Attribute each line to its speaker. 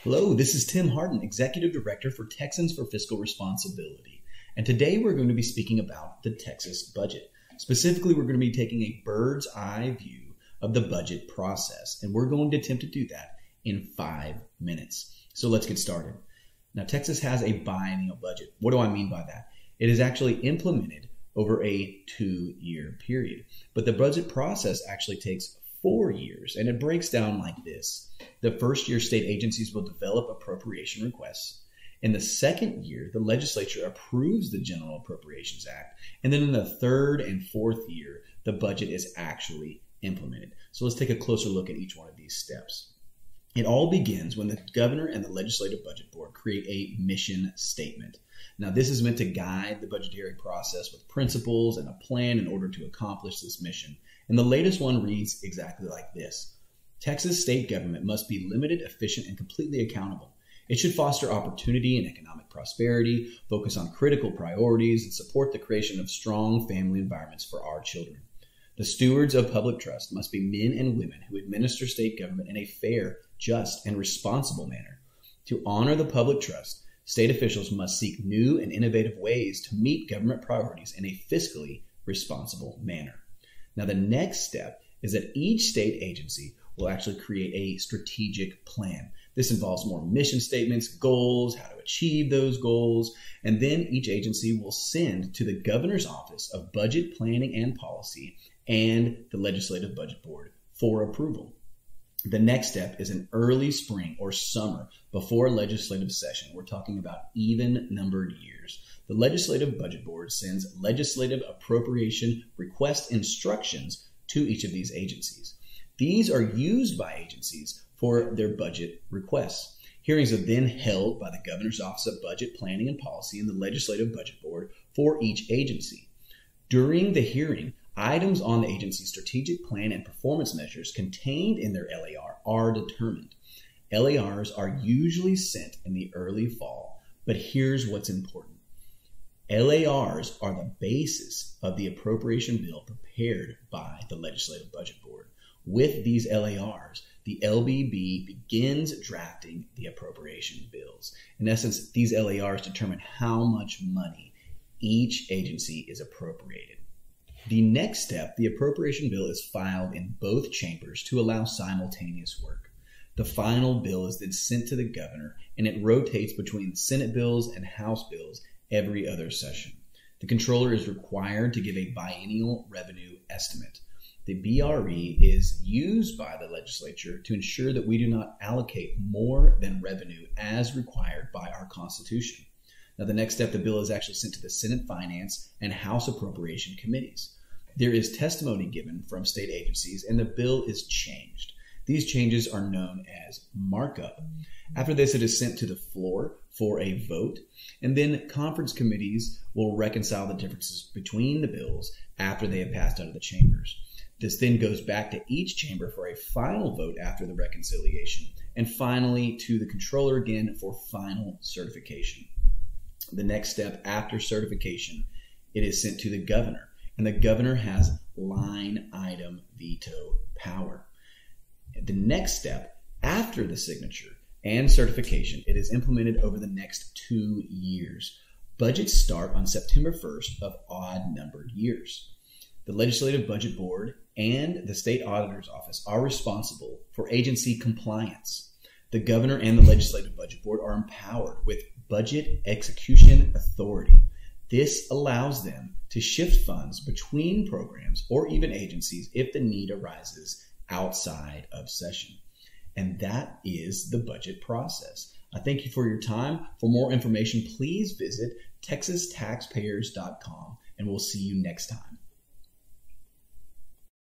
Speaker 1: Hello, this is 𝗘𝗫𝗣𝗟𝗡, Executive Director for Texans for Fiscal Responsibility. And today we're going to be speaking about the Texas budget. Specifically, we're going to be taking a bird's eye view of the budget process. And we're going to attempt to do that in 5 minutes. So let's get started. Now, Texas has a biennial budget. What do I mean by that? It is actually implemented over a 2-year period. But the budget process actually takes 4 years, and it breaks down like this. The first year, state agencies will develop appropriation requests. In the second year, the legislature approves the General Appropriations Act. And then in the third and fourth year, the budget is actually implemented. So let's take a closer look at each one of these steps. It all begins when the governor and the Legislative Budget Board create a mission statement. Now, this is meant to guide the budgetary process with principles and a plan in order to accomplish this mission. And the latest one reads exactly like this. Texas state government must be limited, efficient, and completely accountable. It should foster opportunity and economic prosperity, focus on critical priorities, and support the creation of strong family environments for our children. The stewards of public trust must be men and women who administer state government in a fair, just, and responsible manner. To honor the public trust, state officials must seek new and innovative ways to meet government priorities in a fiscally responsible manner. Now, the next step is that each state agency will actually create a strategic plan. This involves more mission statements, goals, how to achieve those goals, and then each agency will send to the Governor's Office of Budget Planning and Policy and the Legislative Budget Board for approval. The next step is in early spring or summer before a legislative session. We're talking about even-numbered years. The Legislative Budget Board sends legislative appropriation request instructions to each of these agencies. These are used by agencies for their budget requests. Hearings are then held by the Governor's Office of Budget Planning and Policy and the Legislative Budget Board for each agency. During the hearing, items on the agency's strategic plan and performance measures contained in their LAR are determined. LARs are usually sent in the early fall, but here's what's important. LARs are the basis of the appropriation bill prepared by the Legislative Budget Board. With these LARs, the LBB begins drafting the appropriation bills. In essence, these LARs determine how much money each agency is appropriated. The next step, the appropriation bill is filed in both chambers to allow simultaneous work. The final bill is then sent to the governor, and it rotates between Senate bills and House bills every other session. The controller is required to give a biennial revenue estimate. The BRE is used by the legislature to ensure that we do not allocate more than revenue as required by our Constitution. Now, the next step, the bill is actually sent to the Senate Finance and House Appropriation Committees. There is testimony given from state agencies, and the bill is changed. These changes are known as markup. After this, it is sent to the floor for a vote, and then conference committees will reconcile the differences between the bills after they have passed out of the chambers. This then goes back to each chamber for a final vote after the reconciliation, and finally to the controller again for final certification. The next step after certification, it is sent to the governor, and the governor has line item veto power. The next step after the signature and certification, it is implemented over the next 2 years. Budgets start on September 1st of odd-numbered years. The Legislative Budget Board and the State Auditor's Office are responsible for agency compliance. The governor and the Legislative Budget Board are empowered with budget execution authority. This allows them to shift funds between programs or even agencies if the need arises outside of session. And that is the budget process. I thank you for your time. For more information, please visit TexasTaxpayers.com, and we'll see you next time.